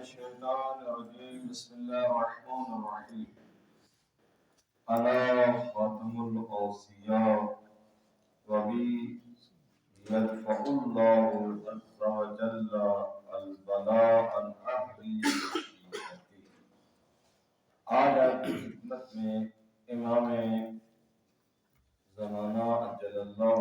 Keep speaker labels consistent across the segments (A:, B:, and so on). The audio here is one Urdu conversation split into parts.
A: الشيطان الرجيم بسم الله الرحمن الرحيم أنا خاتم الأوصياء وبي يدفع الله عز وجل البلاء عن أهل مشيئته. آج آپ کی خدمت میں امام زمانہ اجل اللہ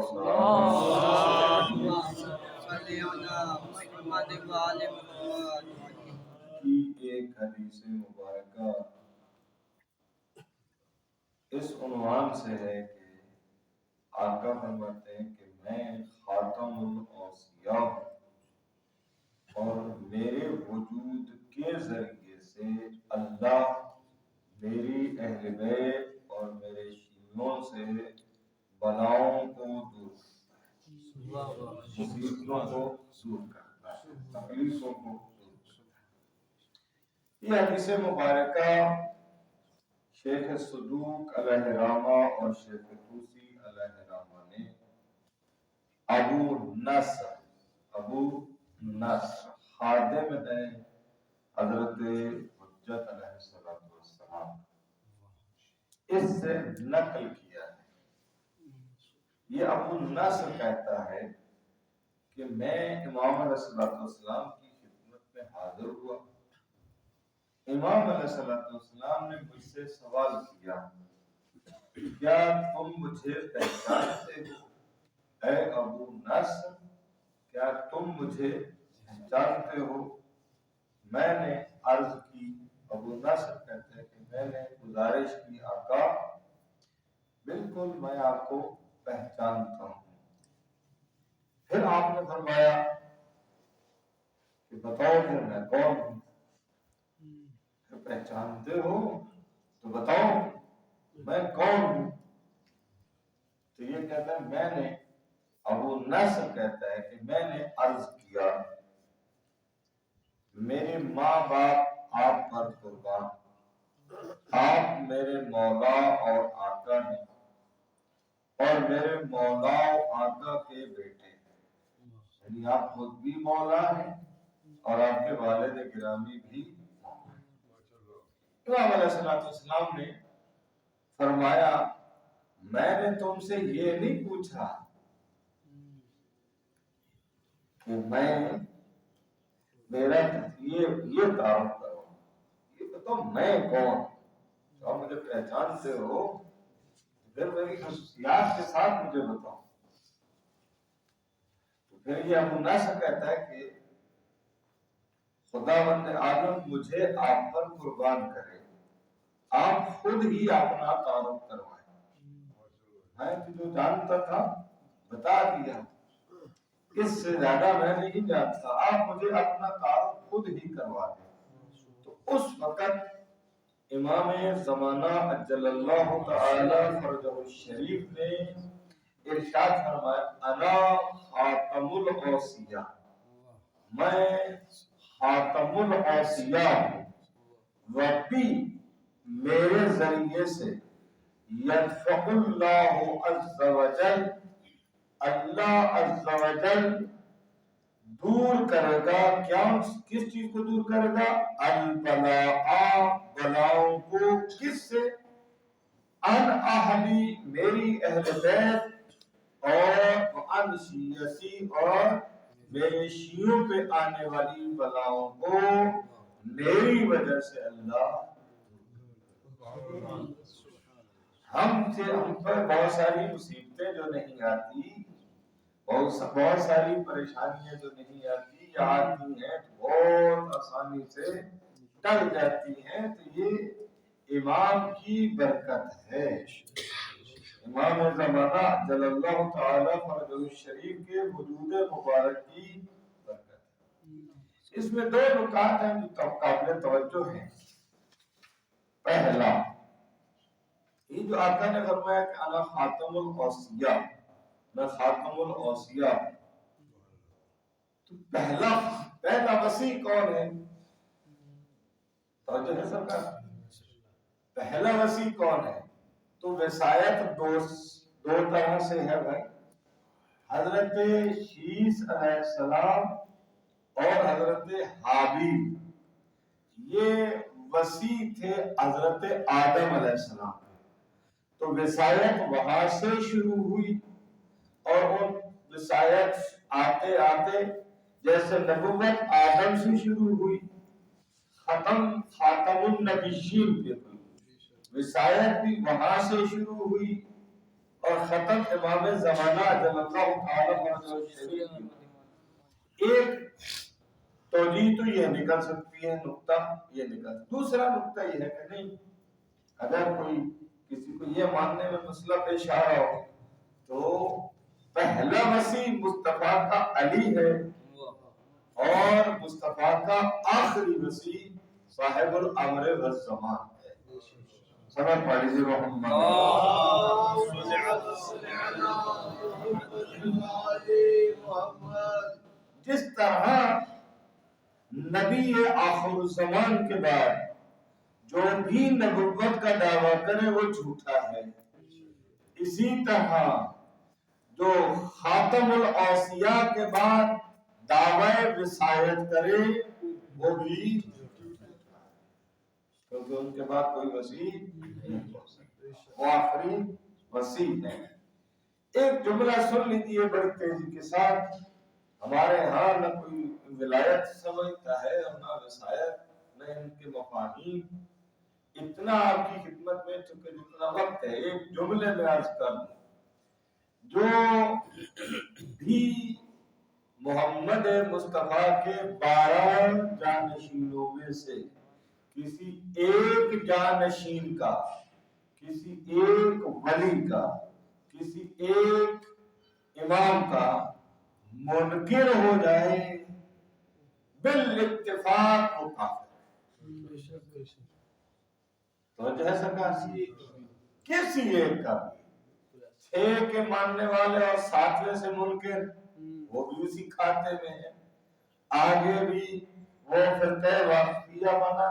A: کی ایک حدیث مبارکہ اس عنوان سے ہے کہ آقا فرماتے ہیں کہ میں خاتم الاوصیاء ہوں اور میرے وجود کے ذریعے سے اللہ میری اہل بیت اور میرے شیعوں سے بلاؤں کو دور کرتا ہے، مصیبتوں کو دور کرتا ہے، تکلیفوں کو دور کرتا ہے۔ یہ حدیث مبارکہ شیخ صدوق علیہ رحمہ اور شیخ توسی علیہ رحمہ نے ابو نصر خادم ہے حضرت حجت علیہ السلام اس سے نقل کیا ہے۔ یہ ابو نصر کہتا ہے کہ میں امام علیہ السلام کی خدمت میں حاضر ہوا، امام علیہ السلام نے مجھ سے سوال کیا، کیا تم مجھے پہچانتے ہو اے ابو نصر، کیا تم مجھے پہچانتے ہو؟ میں نے عرض کی، ابو نصر کہتے ہیں کہ میں نے گزارش کی آقا بالکل میں آپ کو پہچانتا ہوں۔ پھر آپ نے فرمایا کہ بتاؤ پھر میں کون ہوں؟ پہچانتے ہو تو بتاؤ میں کون ہوں؟ تو یہ کہتا ہے میں نے، ابو نصر کہتا ہے کہ میں نے عرض کیا میرے ماں باپ آپ پر قربان، آپ میرے مولا اور آقا ہیں اور میرے مولا و آقا کے بیٹے ہیں، یعنی آپ خود بھی مولا ہیں اور آپ کے والد گرامی بھی مولا ہیں۔ امام علیہ السلام نے فرمایا میں نے تم سے یہ نہیں پوچھا کہ میں میرا یہ تعارف کرو، یہ بتاؤ میں کون، تو آپ مجھے پہچانتے ہو پھر میری خصوصیات کے ساتھ مجھے بتاؤ۔ تو پھر یہ ابو نصر کہتا ہے کہ خداوند عالم مجھے آپ پر قربان کرے، آپ خود ہی اپنا تعارف کروائیں، میں تو جو جانتا تھا بتا دیا، اس سے زیادہ میں نہیں جانتا، آپ مجھے اپنا تعارف خود ہی کروا دیں۔ تو اس وقت امام زمانہ اجل اللہ تعالی فرجہ الشریف نے ارشاد فرمایا انا خاتم الاوصیاء، میں خاتم الاوصیاء ہوں، وبی میرے ذریعے سے یدفع اللہ عز وجل، اللہ عز وجل دور کرے گا، کیا کس چیز کو دور کرے گا؟ البلاء بلاؤں کو، کس سے؟ ان اہلی میری اہل بیت اور ان شیعتی اور میرے شیعوں پہ آنے والی بلاؤں کو میری وجہ سے اللہ، ہم پر بہت ساری مصیبتیں جو نہیں آتی، بہت ساری پریشانیاں جو نہیں آتی یا آتی ہیں تو بہت آسانی سے ٹل جاتی ہیں، تو یہ امام کی برکت ہے، امام زمانہ جل اللہ تعالی فرجہ الشریف کے وجود مبارک کی برکت ہے۔ اس میں دو نکات ہیں جو قابل توجہ ہیں۔ پہلا، یہ جو آقا نے فرمایا کہ انا خاتم الاوصیاء، میں خاتم الاوصیاء، تو پہلا وصی کون ہے؟ توجہ ہے سب کا؟ پہلا وصی کون ہے؟ تو وصایت دو طرح سے ہے بھائی، حضرت شیس علیہ السلام اور حضرت حابیل، یہ وسیع تھے حضرت آدم علیہ السلام، تو وصایت وہاں سے شروع ہوئی، اور وہ وصایت آتے آتے جیسے نبوت آدم سے شروع ہوئی، ختم خاتم النبیین پہ ہوئی، وصایت بھی وہاں سے شروع ہوئی اور ختم امام زمانہ جل اللہ تعالی فرض شریف میں۔ ایک توجیہ تو یہ نکل سکتی ہے، نقطہ یہ نکل، دوسرا نقطہ یہ ہے کہ نہیں، اگر کوئی کسی کو یہ ماننے میں مسئلہ پیش آ رہا ہو تو پہلا وسیع مصطفیٰ کا علی ہے اور مصطفیٰ کا آخری وسیع صاحب الامر والزمان ہے۔ سمجھ پاڑی جی محمد جس طرح نبی آخر الزمان کے بعد جو بھی نبوت کا دعویٰ کرے وہ جھوٹا ہے، اسی طرح جو خاتم الاوصیاء کے بعد دعوی وصایت کرے وہ بھی جھوٹا ہے، کیونکہ ان کے بعد کوئی وسیع نہیں ہو سکتا، وہ آخری وسیع ہے۔ ایک جملہ سن لیجیے بڑی تیزی کے ساتھ، ہمارے ہاں نہ کوئی ولایت سمجھتا ہے اور نہ وصایت، نہ ان کے مفاہیم، اتنا آپ کی خدمت میں چونکہ جتنا وقت ہے ایک جملے میں عرض کر دوں، جو بھی محمد مصطفیٰ کے 12 جانشینوں میں سے کسی ایک جانشین کا، کسی ایک ولی کا، کسی ایک امام کا منکر ہو جائے بالاتفاق وہ کافر ہے۔ تو جو ہے سرکار کسی ایک کا بھی، 6 کے ماننے والے اور 7ویں سے منکر وہ بھی اسی کھاتے میں ہے، آگے بھی وہ فرقہ واقفیہ بنا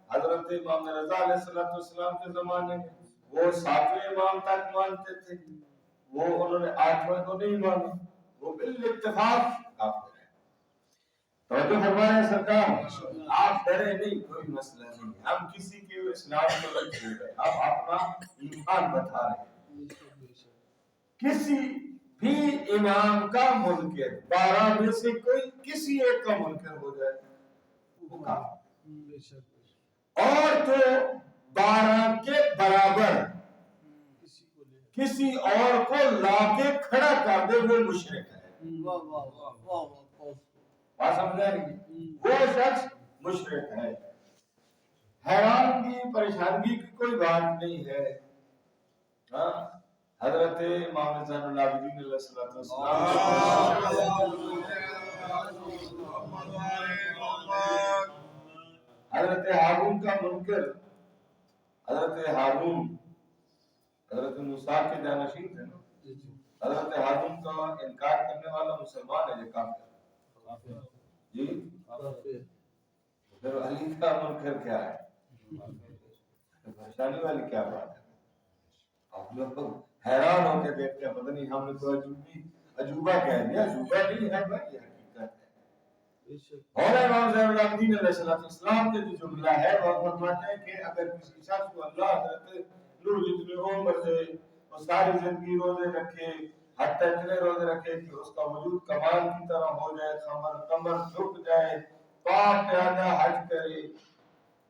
A: حضرت امام رضا علیہ السلام کے زمانے میں، وہ 7ویں امام تک مانتے تھے، وہ انہوں نے 8ویں کو نہیں مانا، وہ بالاتفاق کافر ہے۔ توجہ فرمائے سرکار، آپ ڈرے نہیں، کوئی مسئلہ نہیں، ہم کسی کے اسلام کو نہیں چھوڑ رہے، آپ اپنا ایمان بتا رہے ہیں۔ کسی بھی امام کا منکر 12 میں سے کوئی کسی ایک کا منکر ہو جائے وہ کافر، اور جو 12 کے برابر کسی اور کو لا کے کھڑا کر دے وہ مشرک ہے۔ بات سمجھا نہیں، وہ شخص مشرک ہے۔ حیرانگی پریشانگی کی کوئی بات نہیں ہے، حضرت امام زین العابدین علیہ السلام، حضرت ہارون کا منکر، حضرت ہارون حضرت موسیٰ کے جانشین تھے نا، حضرت ہارون کا انکار کرنے والا مسلمان ہے، یہ کافر جی، پھر علی کا منکر کیا ہے؟ پریشانی والی کیا بات ہے؟ آپ لوگ حیران ہو کے دیکھتے ہیں، پتہ نہیں ہم نے تو عجوبہ کہہ دیا، عجوبہ نہیں ہے بھائی، یہ حقیقت ہے۔ اور امام زین العابدین علیہ السلام کے جو جملہ ہے وہ فرماتے ہیں کہ اگر کسی شخص کو اللہ حضرت نور جتنے عمر سے وہ ساری زندگی روزے رکھے، حتی اتنے روزے رکھے کہ اس کا وجود کمال کی طرح ہو جائے، کمر جھک جائے، پاک پیادہ حج کرے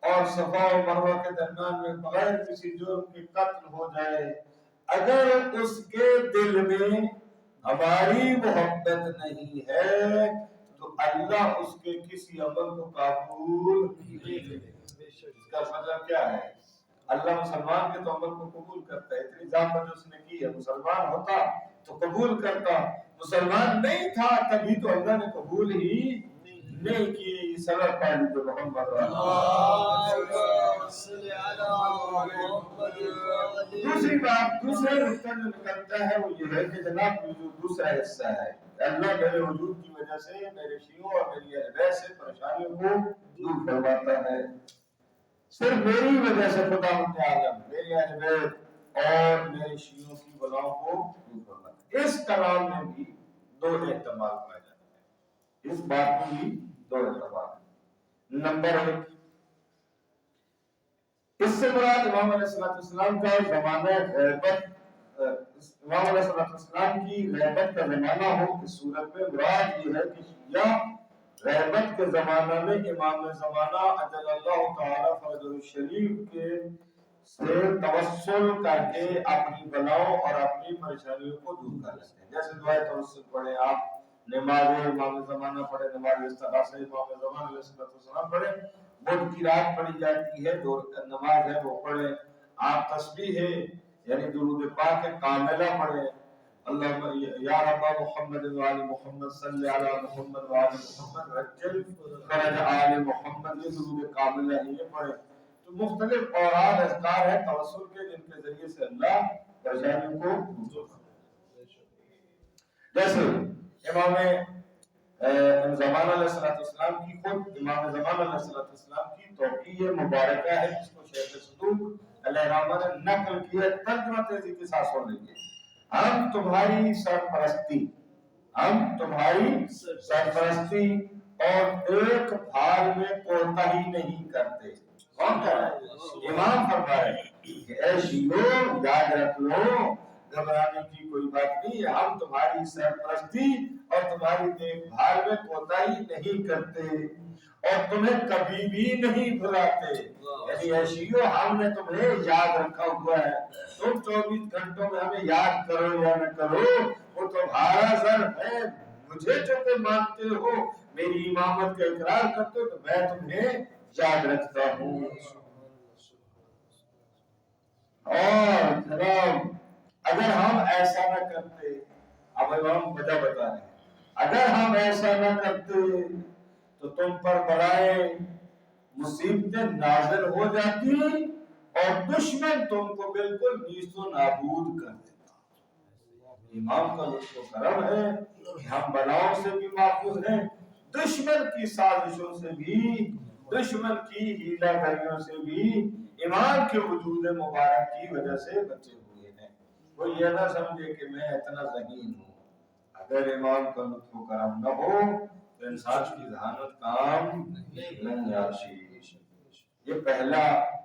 A: اور صفا و مروہ کے درمیان میں بغیر کسی جرم کے قتل ہو جائے، اگر اس کے دل میں ہماری محبت نہیں ہے تو اللہ اس کے کسی عمل کو قبول نہیں کرے گا۔ اس کا مطلب کیا ہے؟ اللہ مسلمان کے تو عمل کو قبول کرتا ہے، اتنی زحمت جو اس نے کی ہے، مسلمان ہوتا تو قبول کرتا، مسلمان نہیں تھا تبھی تو اللہ نے قبول ہی نہیں کی۔ سبب پہلی جو محمد دوسری بات، دوسرے نقطہ جو نکلتا ہے وہ یہ ہے کہ جناب جو دوسرا حصہ ہے، اللہ میرے وجود کی وجہ سے میرے شیعوں اور میری اہل بیت سے پریشانیوں کو دور فرماتا ہے، صرف میری وجہ سے خدا عالم میری اہل بیت اور میرے شیعوں کی بلاؤں کو دور فرماتا ہے۔ اس کلام میں بھی 2 احتمال پائے جاتے ہیں، اس بات میں بھی 2 احتمال۔ نمبر 1، اس سے مراد امام علیہ السلام کا زمانہ غیبت، امام علیہ السلام کی غیبت کا زمانہ ہو اس صورت میں مراد یہ ہے کہ شیعہ غیبت کے زمانہ میں امام زمانہ اجل اللہ تعالی فرجہ الشریف کے سے توسل کر کے اپنی بلاؤں اور اپنی پریشانیوں کو دور کر لیتے ہیں. جیسے دعائے توسل پڑھیں آپ، نماز امام زمانہ پڑھیں، نماز استغاثہ امام زمانہ علیہ السلام پڑھیں، بدھ کی رات پڑھی جاتی ہے، دو نماز ہے وہ پڑھیں آپ، تسبیح ہے یعنی درود پاک کاملہ پڑھیں، اللہم یا رب محمد وآل محمد صلی علی محمد وآل محمد رجل فرج آل محمد، یہ درود کاملہ یہ پڑھیں. تو مختلف اوراد اذکار ہیں توسل کے جن کے ذریعے سے اللہ پریشانیوں کو دور کرتا ہے. جیسے امام زمان علیہ السلام کی خود امام زمان علیہ السلام کی توقیع مبارکہ ہے جس کو شیخ صدوق علیہ الرحمہ نے نقل کیا، ترجمہ تیزی کے ساتھ سن لیجیے. ہم تمہاری سرپرستی، ہم تمہاری سرپرستی اور ایک بھال میں کوتاہی نہیں کرتے. کون کہہ رہا ہے؟ امام فرما رہے ہیں کہ اے شیعو یاد رکھ لو، گھبرانے کی کوئی بات نہیں، ہم تمہاری سرپرستی اور تمہاری دیکھ بھال میں کوتاہی نہیں کرتے اور تمہیں کبھی بھی نہیں بھلاتے. یعنی اے شیعو ہم نے تمہیں یاد رکھا ہوا ہے، تم 24 گھنٹوں میں ہمیں یاد کرو یا نہ کرو وہ تمہارا ضرب ہے. مجھے جو تم مانتے ہو، میری امامت کا اقرار کرتے ہو، تو میں تمہیں یاد رکھتا ہوں. اور جناب اگر ہم ایسا نہ کرتے، اب امام وجہ بتا رہے ہیں، اگر ہم ایسا نہ کرتے تو تم پر بلائیں مصیبتیں نازل ہو جاتی اور دشمن تم کو بالکل نیست و نابود کر دیتا. امام کا لطف و کرم ہے کہ ہم بلاؤں سے بھی محفوظ ہیں، دشمن کی سازشوں سے بھی، دشمن کی ہیلہ گریوں سے بھی امام کے وجود مبارک کی وجہ سے بچے ہوئے ہیں. وہ یہ نہ سمجھے کہ میں اتنا ذہین ہوں. اگر امام کا لطف و کرم نہ ہو تو انسان کی ذہانت کام نہیں آتی. یہ پہلا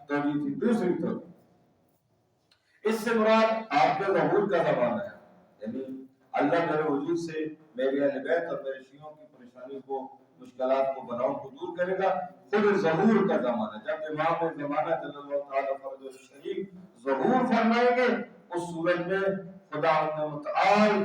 A: توجیہ تھی. دوسری توجیہ، اس سے مراد آپ کے ظہور کا زمانہ ہے، یعنی اللہ میرے وجود سے میرے اہل بیت اور میرے شیعوں کی پریشانی کو، مشکلات کو، بلاؤں کو دور کرے گا. خود ظہور کا زمانہ، جب امام زمانہ جل اللہ تعالی فرج الشریف ظہور فرمائیں گے اس صورت میں خدا متعال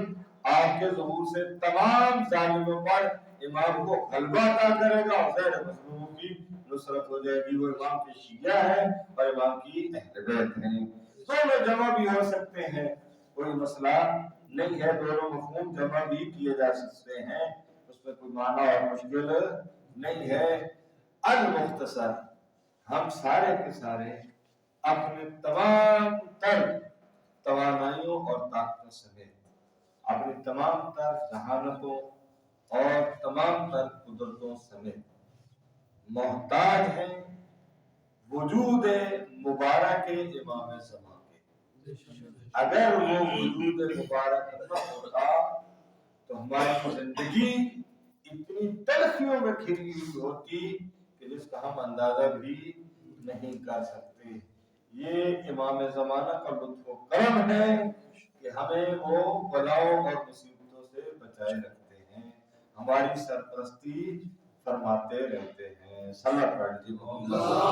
A: آپ کے ظہور سے تمام ظالموں پر امام کو غلبہ عطا کرے گا اور غیر مظلوموں کی نصرت ہو جائے گی. وہ امام کے شیعہ ہیں اور امام کی اہل بیت ہیں. دونوں جمع بھی ہو سکتے ہیں، کوئی مسئلہ نہیں ہے، دونوں مفہوم جمع بھی کیے جا سکتے ہیں، اس میں کوئی معنی اور مشکل نہیں ہے. المختصر ہم سارے کے سارے اپنے تمام تر توانائیوں اور طاقتوں سمیت اپنی تمام تر ذہانتوں اور تمام تر قدرتوں سمیت محتاج ہیں وجود مبارک امام زمان کے. اگر وہ وجود مبارک نہ ہوتا تو ہماری زندگی اتنی تلخیوں میں گھری ہوئی ہوتی کہ جس کا ہم اندازہ بھی نہیں کر سکتے. یہ امام زمانہ کا لطف و کرم ہے کہ ہمیں وہ بلاؤں اور مصیبتوں سے بچائے رکھتے ہیں، ہماری سرپرستی فرماتے رہتے ہیں. صلی اللہ علیہ وسلم.